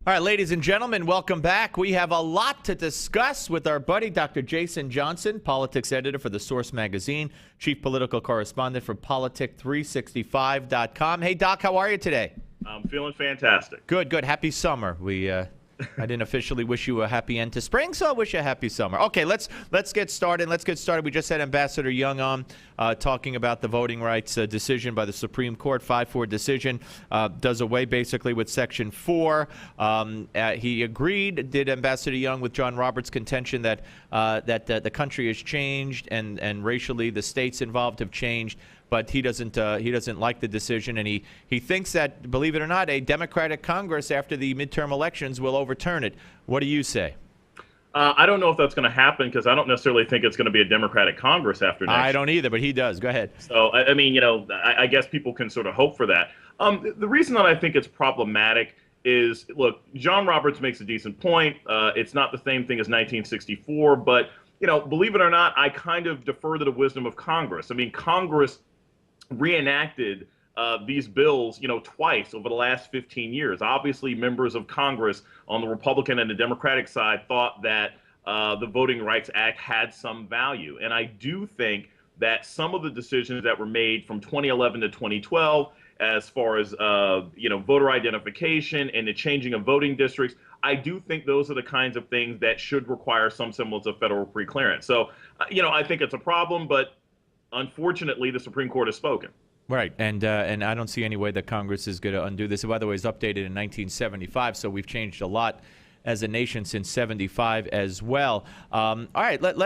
All right, ladies and gentlemen, welcome back. We have a lot to discuss with our buddy, Dr. Jason Johnson, politics editor for The Source magazine, chief political correspondent for politic365.com. Hey, Doc, how are you today? I'm feeling fantastic. Good, good. Happy summer. I didn't officially wish you a happy end to spring, so I wish you a happy summer. Okay, let's get started. We just had Ambassador Young on talking about the voting rights decision by the Supreme Court. 5-4 decision does away basically with Section 4. He agreed, did Ambassador Young, with John Roberts' contention that the country has changed and racially the states involved have changed. But he doesn't like the decision, and he thinks that, believe it or not, a Democratic Congress after the midterm elections will overturn it. What do you say? I don't know if that's going to happen because I don't necessarily think it's going to be a Democratic Congress after next. I don't either, but he does. Go ahead. So, I mean, I guess people can sort of hope for that. The reason that I think it's problematic is, look, John Roberts makes a decent point. It's not the same thing as 1964, but, believe it or not, I kind of defer to the wisdom of Congress. I mean, Congress reenacted these bills, twice over the last 15 years. Obviously, members of Congress on the Republican and the Democratic side thought that the Voting Rights Act had some value. And I do think that some of the decisions that were made from 2011 to 2012, as far as, voter identification and the changing of voting districts, I do think those are the kinds of things that should require some semblance of federal preclearance. So, I think it's a problem, but unfortunately, the Supreme Court has spoken. Right, and I don't see any way that Congress is going to undo this. By the way, it's updated in 1975, so we've changed a lot as a nation since 75 as well. All right, but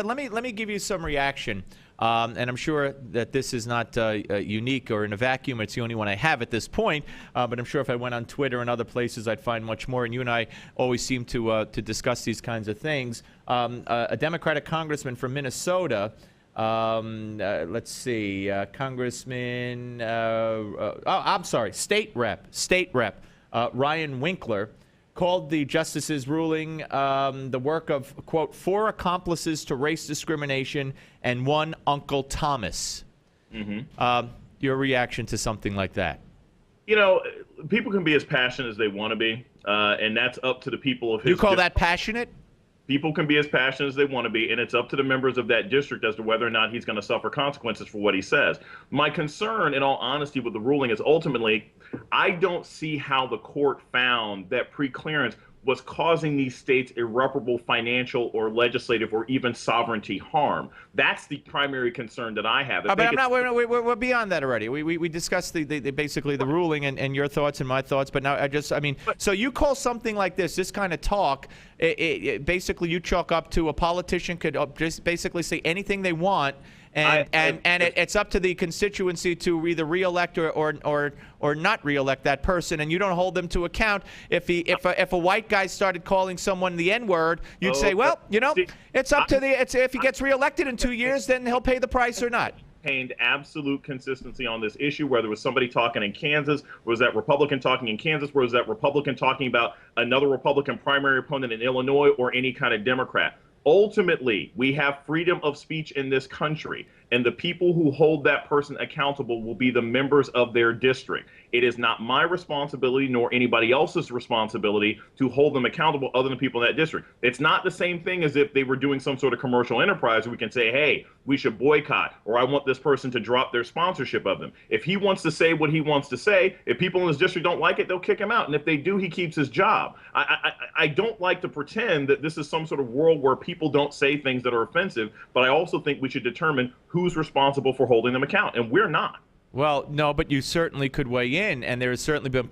let me give you some reaction, and I'm sure that this is not unique or in a vacuum. It's the only one I have at this point, but I'm sure if I went on Twitter and other places, I'd find much more. And you and I always seem to discuss these kinds of things. A Democratic congressman from Minnesota. Let's see, Congressman, State Rep Ryan Winkler called the justice's ruling the work of, quote, 4 accomplices to race discrimination and 1 Uncle Thomas. Mm-hmm. Your reaction to something like that? People can be as passionate as they want to be, and that's up to the people of his You call that passionate? People can be as passionate as they want to be, and it's up to the members of that district as to whether or not he's going to suffer consequences for what he says. My concern, in all honesty, with the ruling is ultimately, I don't see how the court found that preclearance was causing these states irreparable financial or legislative or even sovereignty harm. That's the primary concern that I have. But we're beyond that already. We discussed basically the ruling and your thoughts and my thoughts. But now so you call something like this kind of talk, basically you chalk up to a politician could just basically say anything they want. It's up to the constituency to either reelect or not reelect that person, and you don't hold them to account. If a white guy started calling someone the N-word, you'd say, well, it's up to if he gets reelected in 2 years, then he'll pay the price or not. Maintained absolute consistency on this issue, whether it was somebody talking in Kansas, was that Republican talking in Kansas, was that Republican talking about another Republican primary opponent in Illinois, or any kind of Democrat. Ultimately, we have freedom of speech in this country, and the people who hold that person accountable will be the members of their district. It is not my responsibility nor anybody else's responsibility to hold them accountable other than people in that district. It's not the same thing as if they were doing some sort of commercial enterprise where we can say, hey, we should boycott, or I want this person to drop their sponsorship of them. If he wants to say what he wants to say, if people in his district don't like it, they'll kick him out. And if they do, he keeps his job. I don't like to pretend that this is some sort of world where people don't say things that are offensive, but I also think we should determine who's responsible for holding them account, and we're not. Well, no, but you certainly could weigh in, and there has certainly been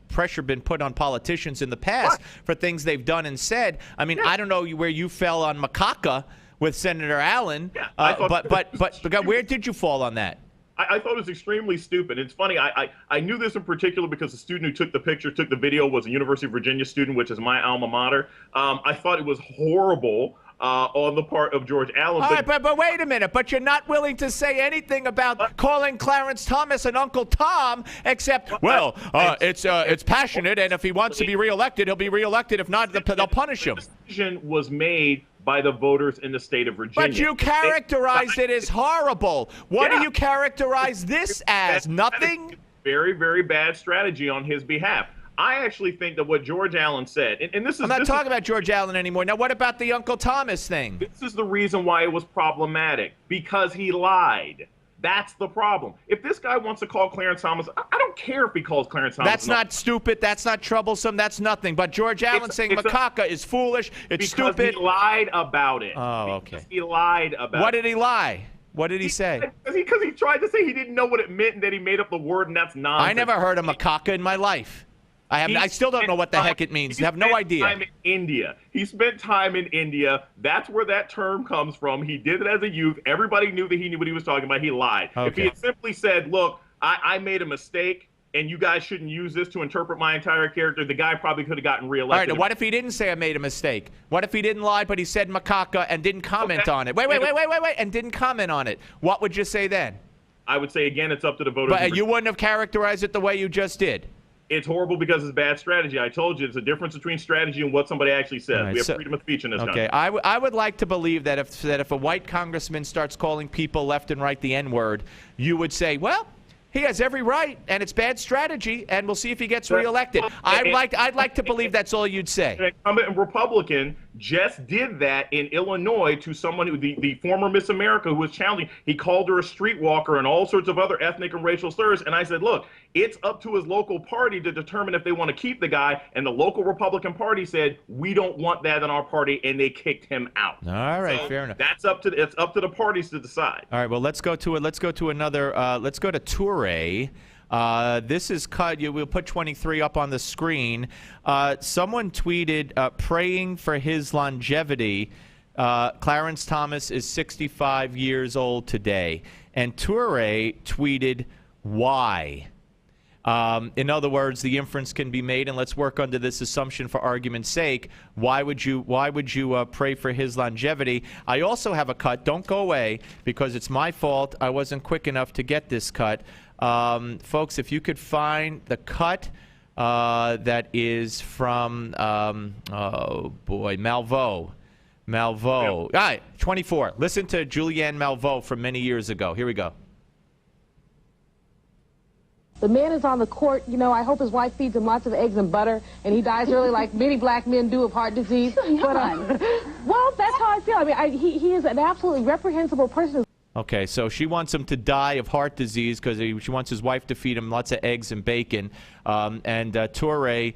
pressure been put on politicians in the past for things they've done and said. I mean, I don't know where you fell on macaca with Senator Allen, but where did you fall on that? I thought it was extremely stupid. It's funny, I knew this in particular because the student who took the video was a University of Virginia student, which is my alma mater. I thought it was horrible on the part of George Allen. All right, but wait a minute. But you're not willing to say anything about calling Clarence Thomas an Uncle Tom, except, it's passionate, and if he wants to be reelected, he'll be reelected. If not, they'll punish him. The decision was made by the voters in the state of Virginia. But you characterized it as horrible. What do you characterize this as? Nothing? Very, very bad strategy on his behalf. I actually think that what George Allen said, and this is I'm not talking about George Allen anymore. Now, what about the Uncle Thomas thing? This is the reason why it was problematic, because he lied. That's the problem. If this guy wants to call Clarence Thomas, I don't care if he calls Clarence Thomas. That's not stupid. That's not troublesome. That's nothing. But George Allen saying macaca is foolish. It's stupid. Because he lied about it. Oh, okay. Because he lied about it. What did he lie? What did he say? Because he tried to say he didn't know what it meant and that he made up the word, and that's nonsense. I never heard of macaca in my life. I still don't know what the heck it means. I have no idea. Time in India. He spent time in India. That's where that term comes from. He did it as a youth. Everybody knew that he knew what he was talking about. He lied. Okay. If he had simply said, look, I made a mistake, and you guys shouldn't use this to interpret my entire character, the guy probably could have gotten reelected. All right, now what if he didn't say I made a mistake? What if he didn't lie, but he said macaca and didn't comment on it? Wait, and didn't comment on it. What would you say then? I would say, again, it's up to the voters. But you wouldn't have characterized it the way you just did. It's horrible because it's bad strategy. I told you, it's a difference between strategy and what somebody actually says. Right, we have freedom of speech in this country. Okay, I would like to believe that if a white congressman starts calling people left and right the N-word, you would say, well, he has every right, and it's bad strategy, and we'll see if he gets reelected. I'd like to believe that's all you'd say. An incumbent Republican just did that in Illinois to someone who, the former Miss America, who was challenging. He called her a streetwalker and all sorts of other ethnic and racial slurs. And I said, look, it's up to his local party to determine if they want to keep the guy. And the local Republican Party said, we don't want that in our party, and they kicked him out. All right, so fair enough. It's up to the parties to decide. All right, well, let's go to another. Let's go to Toure. This is cut. We'll put 23 up on the screen. Someone tweeted praying for his longevity. Clarence Thomas is 65 years old today. And Toure tweeted, why? In other words, the inference can be made, and let's work under this assumption for argument's sake. Why would you pray for his longevity? I also have a cut. Don't go away, because it's my fault. I wasn't quick enough to get this cut. Folks, if you could find the cut that is from, oh boy, Malveaux. All right, 24. Listen to Julianne Malveaux from many years ago. Here we go. The man is on the court. You know, I hope his wife feeds him lots of eggs and butter, and he dies early like many black men do of heart disease. But, well, that's how I feel. I mean, he is an absolutely reprehensible person. Okay, so she wants him to die of heart disease because she wants his wife to feed him lots of eggs and bacon. And Toure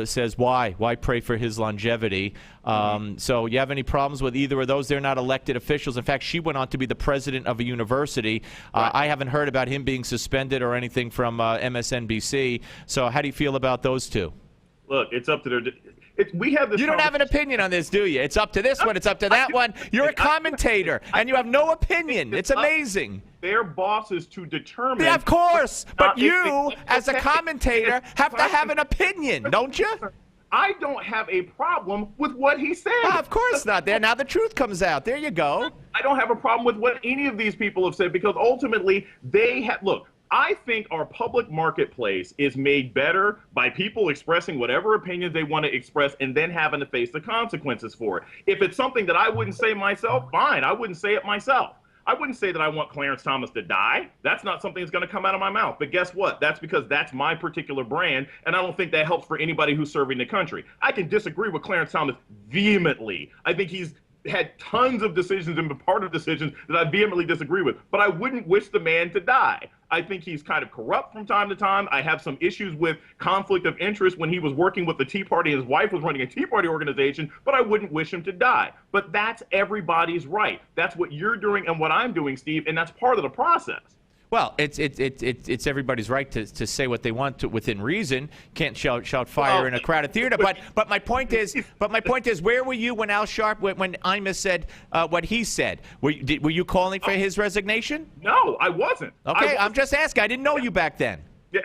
says, why? Why pray for his longevity? So you have any problems with either of those? They're not elected officials. In fact, she went on to be the president of a university. I haven't heard about him being suspended or anything from MSNBC. So how do you feel about those two? Look, it's up to their... We have this. You don't have an opinion on this, do you? It's up to this one. It's up to that one. You're a commentator, and you have no opinion. It's amazing. Their bosses to determine. Yeah, of course. But you, as a commentator, have to have an opinion, don't you? I don't have a problem with what he said. Of course not. There, now the truth comes out. There you go. I don't have a problem with what any of these people have said, because ultimately they have. Look, I think our public marketplace is made better by people expressing whatever opinions they want to express and then having to face the consequences for it. If it's something that I wouldn't say myself, fine, I wouldn't say it myself. I wouldn't say that I want Clarence Thomas to die. That's not something that's going to come out of my mouth. But guess what? That's because that's my particular brand, and I don't think that helps for anybody who's serving the country. I can disagree with Clarence Thomas vehemently. I think he's had tons of decisions and been part of decisions that I vehemently disagree with, but I wouldn't wish the man to die. I think he's kind of corrupt from time to time. I have some issues with conflict of interest when he was working with the Tea Party. His wife was running a Tea Party organization, but I wouldn't wish him to die. But that's everybody's right. That's what you're doing and what I'm doing, Steve, and that's part of the process. Well, it's everybody's right to say what they want to within reason. Can't shout fire in a crowded theater. But my point is, where were you when Al Sharp, when Imus said what he said? Were you calling for his resignation? No, I wasn't. Okay, I'm just asking. I didn't know you back then. Yeah,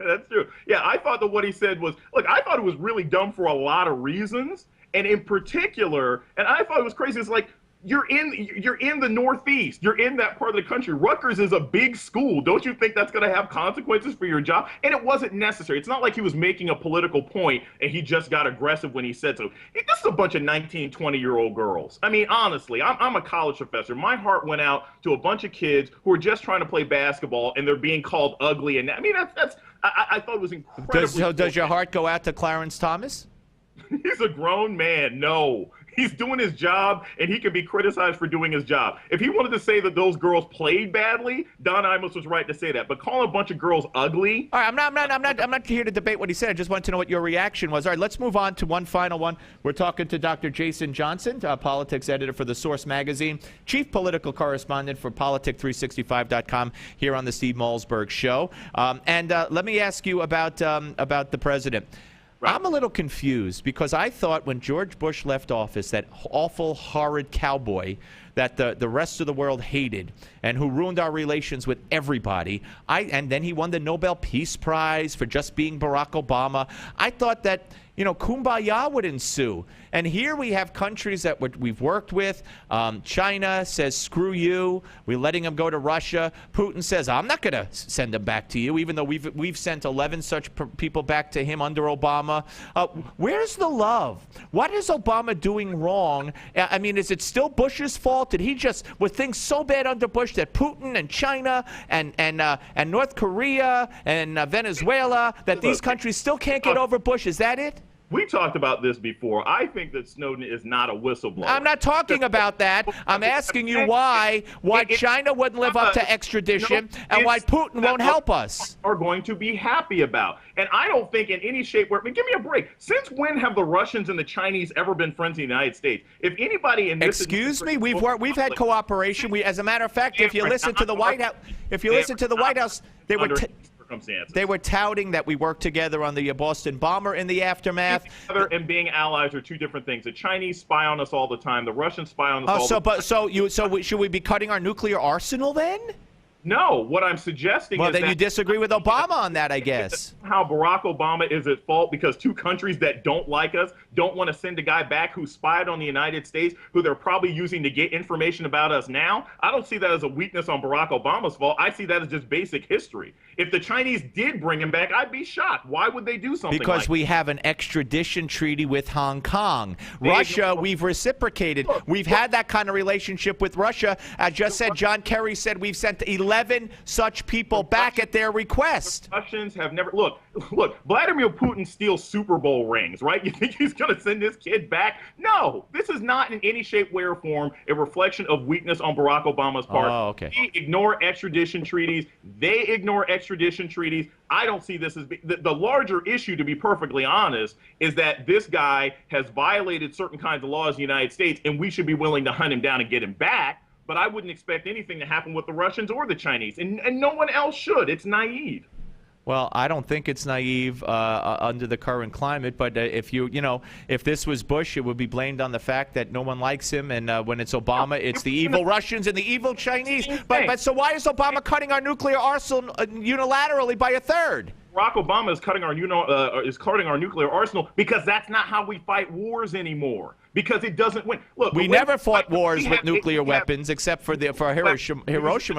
that's true. Yeah, I thought that what he said was, look, I thought it was really dumb for a lot of reasons, and in particular, and I thought it was crazy. It's like, you're in the Northeast. You're in that part of the country. Rutgers is a big school. Don't you think that's going to have consequences for your job? And it wasn't necessary. It's not like he was making a political point and he just got aggressive when he said so. This is a bunch of 19, 20-year-old girls. I mean, honestly, I'm a college professor. My heart went out to a bunch of kids who are just trying to play basketball and they're being called ugly. And I mean, I thought it was incredible. Does your heart go out to Clarence Thomas? He's a grown man. No. He's doing his job, and he can be criticized for doing his job. If he wanted to say that those girls played badly, Don Imus was right to say that. But calling a bunch of girls ugly. All right, I'm not here to debate what he said. I just wanted to know what your reaction was. All right, let's move on to one final one. We're talking to Dr. Jason Johnson, politics editor for The Source magazine, chief political correspondent for Politic365.com here on the Steve Malzberg Show. And let me ask you about the president. Right. I'm a little confused because I thought when George Bush left office, that awful, horrid cowboy that the rest of the world hated and who ruined our relations with everybody, and then he won the Nobel Peace Prize for just being Barack Obama. I thought that, kumbaya would ensue. And here we have countries that we've worked with. China says, screw you. We're letting them go to Russia. Putin says, I'm not going to send them back to you, even though we've sent 11 such people back to him under Obama. Where's the love? What is Obama doing wrong? I mean, is it still Bush's fault? Did he were things so bad under Bush that Putin and China and North Korea and Venezuela, that these countries still can't get over Bush? Is that it? We talked about this before. I think that Snowden is not a whistleblower. I'm not talking about that. I'm asking you why China wouldn't live up to extradition and why Putin won't help us. Are going to be happy about. And I don't think in any shape give me a break. Since when have the Russians and the Chinese ever been friends of the United States? If anybody in this Excuse me, we've had cooperation. As a matter of fact, if you listen to the White House, they were touting that we worked together on the Boston bomber in the aftermath. And being allies are two different things. The Chinese spy on us all the time. The Russians spy on us all the time. So should we be cutting our nuclear arsenal then? No, what I'm suggesting is that... Well, then you disagree with Obama on that, I guess. How Barack Obama is at fault because two countries that don't like us don't want to send a guy back who spied on the United States, who they're probably using to get information about us now. I don't see that as a weakness on Barack Obama's fault. I see that as just basic history. If the Chinese did bring him back, I'd be shocked. Why would they do something because we have an extradition treaty with Hong Kong. Russia, we've reciprocated. We've had that kind of relationship with Russia. I just said, John Kerry said we've sent 11 such people back at their request. The Russians have never... Look, Vladimir Putin steals Super Bowl rings, right? You think he's going to send this kid back? No, this is not in any shape, way, or form a reflection of weakness on Barack Obama's part. Oh, okay. We ignore extradition treaties. They ignore extradition treaties. I don't see this as... The larger issue, to be perfectly honest, is that this guy has violated certain kinds of laws in the United States, and we should be willing to hunt him down and get him back. But I wouldn't expect anything to happen with the Russians or the Chinese, and no one else should. It's naive. Well, I don't think it's naive under the current climate. But if this was Bush, it would be blamed on the fact that no one likes him, and when it's Obama, it's the evil Russians and the evil Chinese. But so why is Obama cutting our nuclear arsenal unilaterally by a third? Barack Obama is cutting our nuclear arsenal because that's not how we fight wars anymore. Because it doesn't win. Look, we never fought wars with nuclear weapons, except for Hiroshima,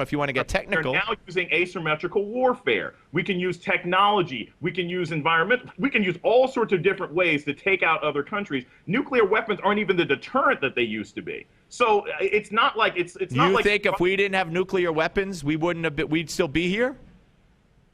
if you want to get technical. We're now using asymmetrical warfare. We can use technology. We can use environment. We can use all sorts of different ways to take out other countries. Nuclear weapons aren't even the deterrent that they used to be. So it's not like it's not like. You think if we didn't have nuclear weapons, we'd still be here?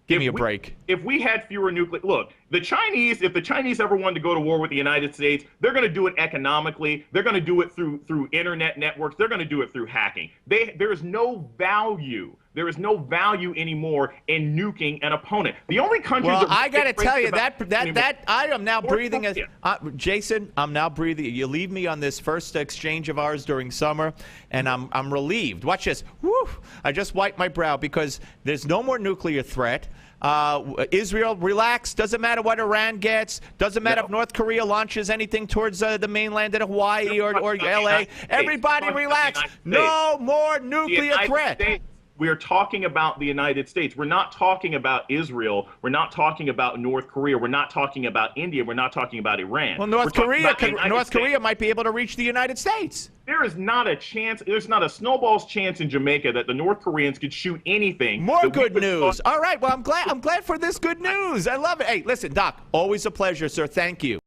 Give me a break. If we had fewer nuclear... Look, if the Chinese ever wanted to go to war with the United States, they're going to do it economically. They're going to do it through internet networks. They're going to do it through hacking. There is no value. There is no value anymore in nuking an opponent. The only country... Well, I got to tell you, that I am now breathing... Jason, I'm now breathing... You leave me on this first exchange of ours during summer, and I'm relieved. Watch this. Woo! I just wiped my brow because there's no more nuclear threat. Israel, relax. Doesn't matter what Iran gets. Doesn't matter if North Korea launches anything towards the mainland in Hawaii or L.A. Everybody relax. No more nuclear threat. We are talking about the United States. We're not talking about Israel. We're not talking about North Korea. We're not talking about India. We're not talking about Iran. Well, North Korea might be able to reach the United States. There is not a chance. There's not a snowball's chance in Jamaica that the North Koreans could shoot anything. More good news. All right. Well, I'm glad for this good news. I love it. Hey, listen, Doc, always a pleasure, sir. Thank you.